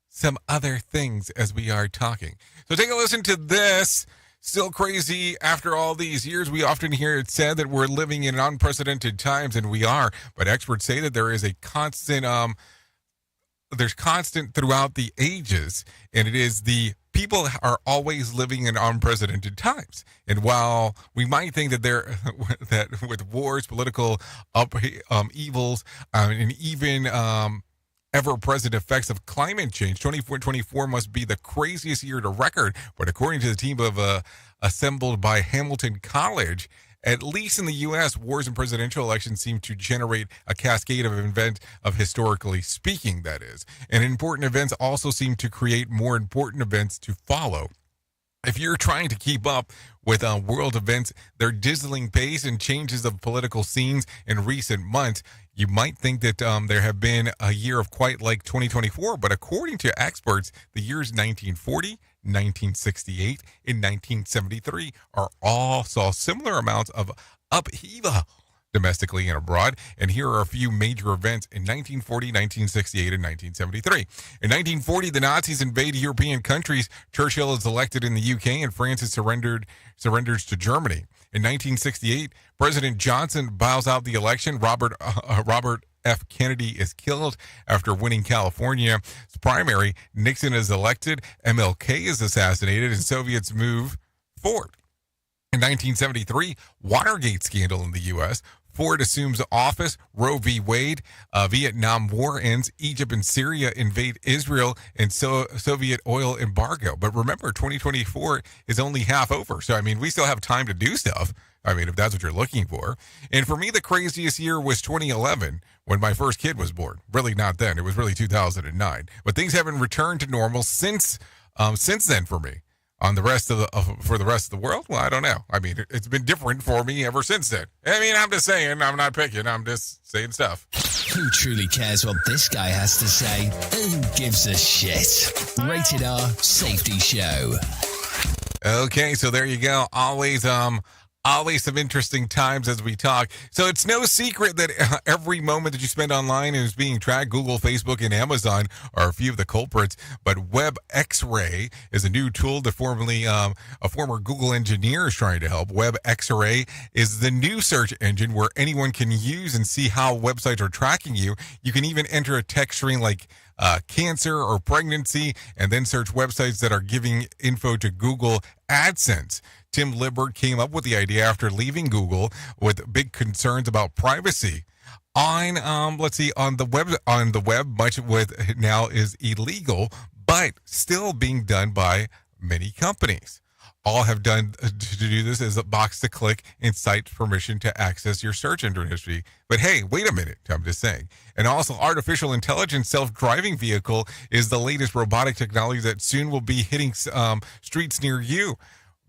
some other things as we are talking. So take a listen to this. Still crazy after all these years. We often hear it said that we're living in unprecedented times, and we are. But experts say that there is a constant, there's constant throughout the ages, and it is the people are always living in unprecedented times. And while we might think that that with wars, political evils, and even ever-present effects of climate change, 2024 must be the craziest year to record. But according to the team assembled by Hamilton College, at least in the U.S., wars and presidential elections seem to generate a cascade of events of historically speaking, that is. And important events also seem to create more important events to follow. If you're trying to keep up with world events, their dizzying pace and changes of political scenes in recent months, you might think that there have been a year of quite like 2024, but according to experts, the years 1940, 1968, and 1973 all saw similar amounts of upheaval domestically and abroad. And here are a few major events in 1940, 1968, and 1973. In 1940, the Nazis invade European countries. Churchill is elected in the UK, and France surrenders to Germany. In 1968, President Johnson bows out the election. Robert F. Kennedy is killed after winning California's primary. Nixon is elected. MLK is assassinated, and Soviets move forward. In 1973, Watergate scandal in the U.S. Ford assumes office. Roe v. Wade. Vietnam War ends. Egypt and Syria invade Israel, and Soviet oil embargo. But remember, 2024 is only half over. So, I mean, we still have time to do stuff. I mean, if that's what you're looking for. And for me, the craziest year was 2011, when my first kid was born. Really not then. It was really 2009. But things haven't returned to normal since then for me. On the rest of for the rest of the world, well, I don't know. I mean, it's been different for me ever since then. I mean, I'm just saying. I'm not picking. I'm just saying stuff. Who truly cares what this guy has to say? Who gives a shit? Rated R Safety Show. Okay, so there you go. Always some interesting times as we talk. So it's no secret that every moment that you spend online is being tracked. Google, Facebook, and Amazon are a few of the culprits. But Web X-Ray is a new tool that a former Google engineer is trying to help. Web X-Ray is the new search engine where anyone can use and see how websites are tracking you. You can even enter a text string like cancer or pregnancy, and then search websites that are giving info to Google AdSense. Tim Libbert came up with the idea after leaving Google with big concerns about privacy. On the web, much of it now is illegal, but still being done by many companies. All have done to do this is a box to click and cite permission to access your search engine history. But hey, wait a minute, I'm just saying. And also, artificial intelligence self-driving vehicle is the latest robotic technology that soon will be hitting streets near you.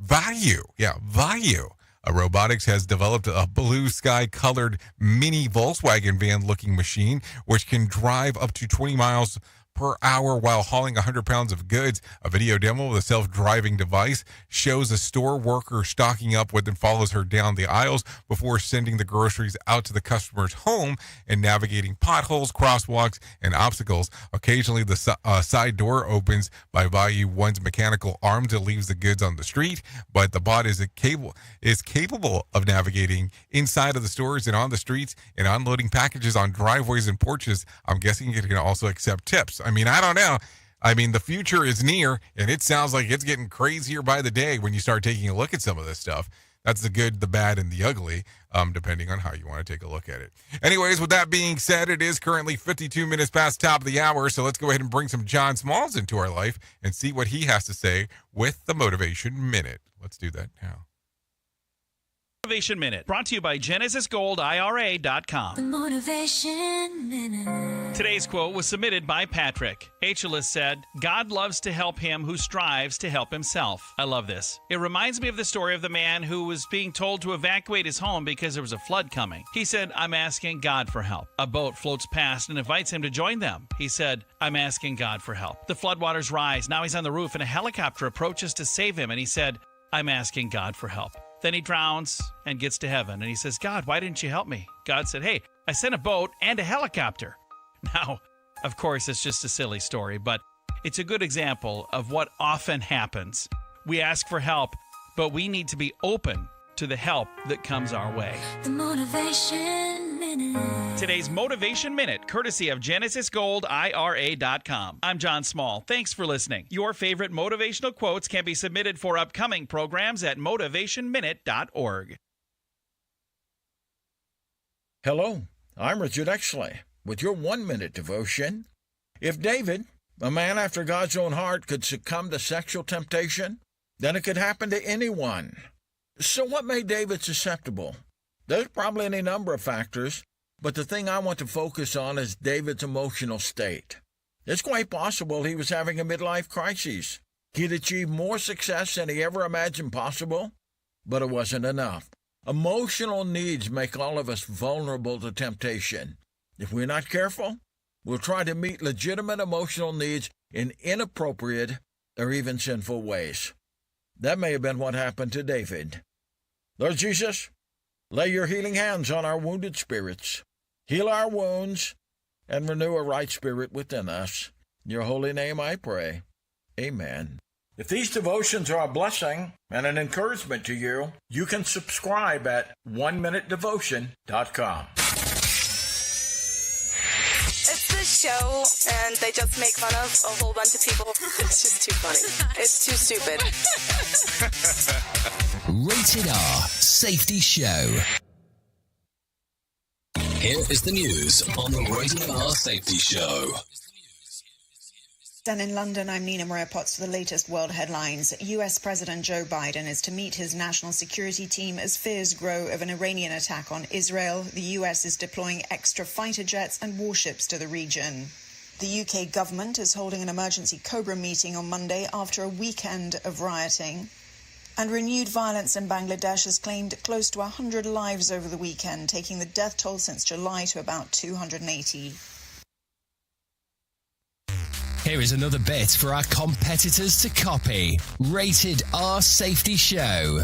Vayu. Robotics has developed a blue sky colored mini Volkswagen van looking machine, which can drive up to 20 miles per hour while hauling 100 pounds of goods. A video demo of the self-driving device shows a store worker stocking up what then follows her down the aisles before sending the groceries out to the customer's home and navigating potholes, crosswalks, and obstacles. Occasionally, the side door opens by Vayu one's mechanical arm that leaves the goods on the street, but the bot is capable of navigating inside of the stores and on the streets and unloading packages on driveways and porches. I'm guessing it can also accept tips. I mean, I don't know. I mean, the future is near, and it sounds like it's getting crazier by the day when you start taking a look at some of this stuff. That's the good, the bad, and the ugly, depending on how you want to take a look at it. Anyways, with that being said, it is currently 52 minutes past top of the hour, so let's go ahead and bring some John Smalls into our life and see what he has to say with the Motivation Minute. Let's do that now. Motivation Minute, brought to you by GenesisGoldIRA.com. The Motivation Minute. Today's quote was submitted by Patrick. HLS said, "God loves to help him who strives to help himself." I love this. It reminds me of the story of the man who was being told to evacuate his home because there was a flood coming. He said, "I'm asking God for help." A boat floats past and invites him to join them. He said, "I'm asking God for help." The floodwaters rise. Now he's on the roof and a helicopter approaches to save him, and he said, "I'm asking God for help." Then he drowns and gets to heaven, and he says, "God, why didn't you help me?" God said, "Hey, I sent a boat and a helicopter." Now, of course, it's just a silly story, but it's a good example of what often happens. We ask for help, but we need to be open to the help that comes our way. The Motivation Minute. Today's Motivation Minute, courtesy of GenesisGoldIRA.com. I'm John Small. Thanks for listening. Your favorite motivational quotes can be submitted for upcoming programs at motivationminute.org. Hello, I'm Richard Exley with your 1-minute devotion. If David, a man after God's own heart, could succumb to sexual temptation, then it could happen to anyone. So what made David susceptible? There's probably any number of factors, but the thing I want to focus on is David's emotional state. It's quite possible he was having a midlife crisis. He'd achieved more success than he ever imagined possible, but it wasn't enough. Emotional needs make all of us vulnerable to temptation. If we're not careful, we'll try to meet legitimate emotional needs in inappropriate or even sinful ways. That may have been what happened to David. Lord Jesus, lay your healing hands on our wounded spirits. Heal our wounds and renew a right spirit within us. In your holy name I pray. Amen. If these devotions are a blessing and an encouragement to you, you can subscribe at oneminutedevotion.com. It's this show, and they just make fun of a whole bunch of people. It's just too funny. It's too stupid. Rated R Safety Show. Here is the news on the Rated R Safety Show. And in London, I'm Nina Maria Potts for the latest world headlines. US President Joe Biden is to meet his national security team as fears grow of an Iranian attack on Israel. The US is deploying extra fighter jets and warships to the region. The UK government is holding an emergency COBRA meeting on Monday after a weekend of rioting. And renewed violence in Bangladesh has claimed close to 100 lives over the weekend, taking the death toll since July to about 280. Here is another bit for our competitors to copy. Rated R Safety Show.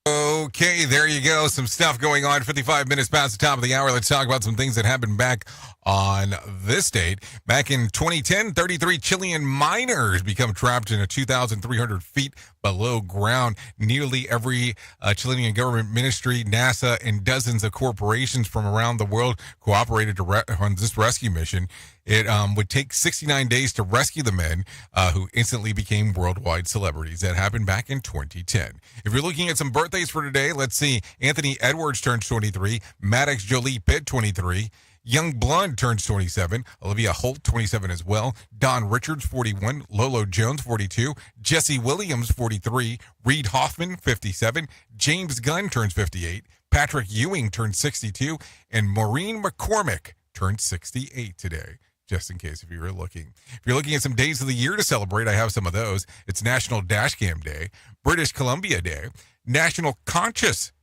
Okay, there you go. Some stuff going on. 55 minutes past the top of the hour. Let's talk about some things that happened back on this date. Back in 2010, 33 Chilean miners become trapped in a 2,300 feet below ground. Nearly every Chilean government ministry, NASA, and dozens of corporations from around the world cooperated on this rescue mission. It would take 69 days to rescue the men who instantly became worldwide celebrities. That happened back in 2010. If you're looking at some birthdays for today, let's see. Anthony Edwards turns 23. Maddox Jolie Pitt, 23. Young Blonde turns 27. Olivia Holt, 27 as well. Don Richards, 41. Lolo Jones, 42. Jesse Williams, 43. Reed Hoffman, 57. James Gunn turns 58. Patrick Ewing turns 62. And Maureen McCormick turns 68 today. Just in case if you were looking. If you're looking at some days of the year to celebrate, I have some of those. It's National Dashcam Day, British Columbia Day, National Conscious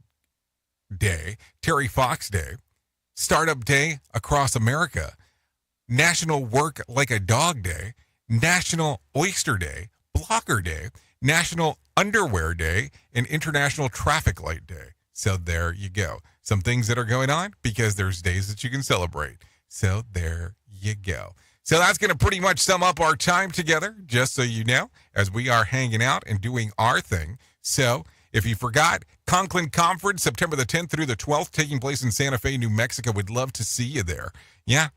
Day, Terry Fox Day, Startup Day across America, National Work Like a Dog Day, National Oyster Day, Blocker Day, National Underwear Day, and International Traffic Light Day. So there you go. Some things that are going on because there's days that you can celebrate. So there you go. So that's going to pretty much sum up our time together, just so you know, as we are hanging out and doing our thing. So if you forgot, Conklin Conference, September the 10th through the 12th, taking place in Santa Fe, New Mexico. We'd love to see you there. Yeah.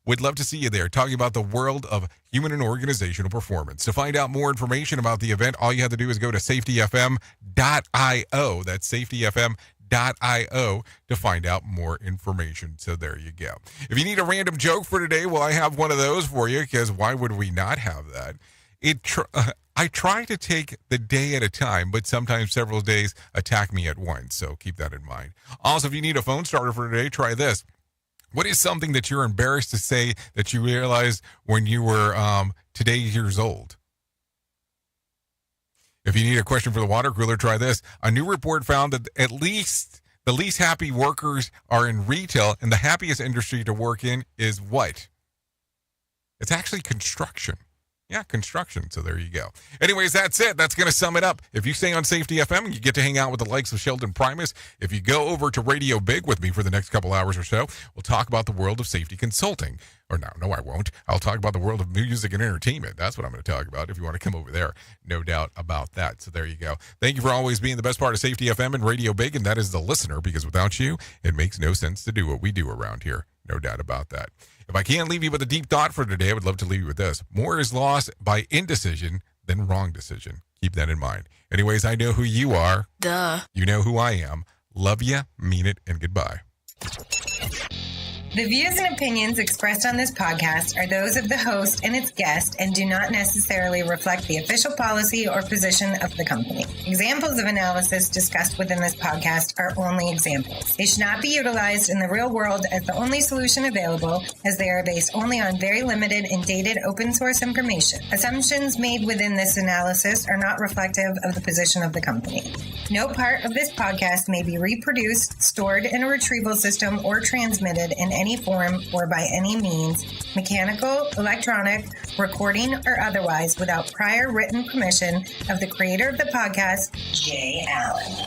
We'd love to see you there, talking about the world of human and organizational performance. To find out more information about the event, all you have to do is go to safetyfm.io. That's safetyfm.io to find out more information. So there you go. If you need a random joke for today, well, I have one of those for you, because why would we not have that? I try to take the day at a time, but sometimes several days attack me at once, so keep that in mind. Also, if you need a phone starter for today, try this. What is something that you're embarrassed to say that you realized when you were today years old? If you need a question for the water cooler, try this. A new report found that at least the least happy workers are in retail, and the happiest industry to work in is what? It's actually construction. Yeah, construction. So there you go. Anyways, that's it. That's going to sum it up. If you stay on Safety FM, you get to hang out with the likes of Sheldon Primus. If you go over to Radio Big with me for the next couple hours or so, we'll talk about the world of safety consulting. Or no, I won't. I'll talk about the world of music and entertainment. That's what I'm going to talk about if you want to come over there. No doubt about that. So there you go. Thank you for always being the best part of Safety FM and Radio Big, and that is the listener, because without you, it makes no sense to do what we do around here. No doubt about that. If I can't leave you with a deep thought for today, I would love to leave you with this. More is lost by indecision than wrong decision. Keep that in mind. Anyways, I know who you are. Duh. You know who I am. Love ya, mean it, and goodbye. The views and opinions expressed on this podcast are those of the host and its guest and do not necessarily reflect the official policy or position of the company. Examples of analysis discussed within this podcast are only examples. They should not be utilized in the real world as the only solution available, as they are based only on very limited and dated open source information. Assumptions made within this analysis are not reflective of the position of the company. No part of this podcast may be reproduced, stored in a retrieval system, or transmitted in any form or by any means, mechanical, electronic, recording, or otherwise, without prior written permission of the creator of the podcast, Jay Allen.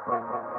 Bye.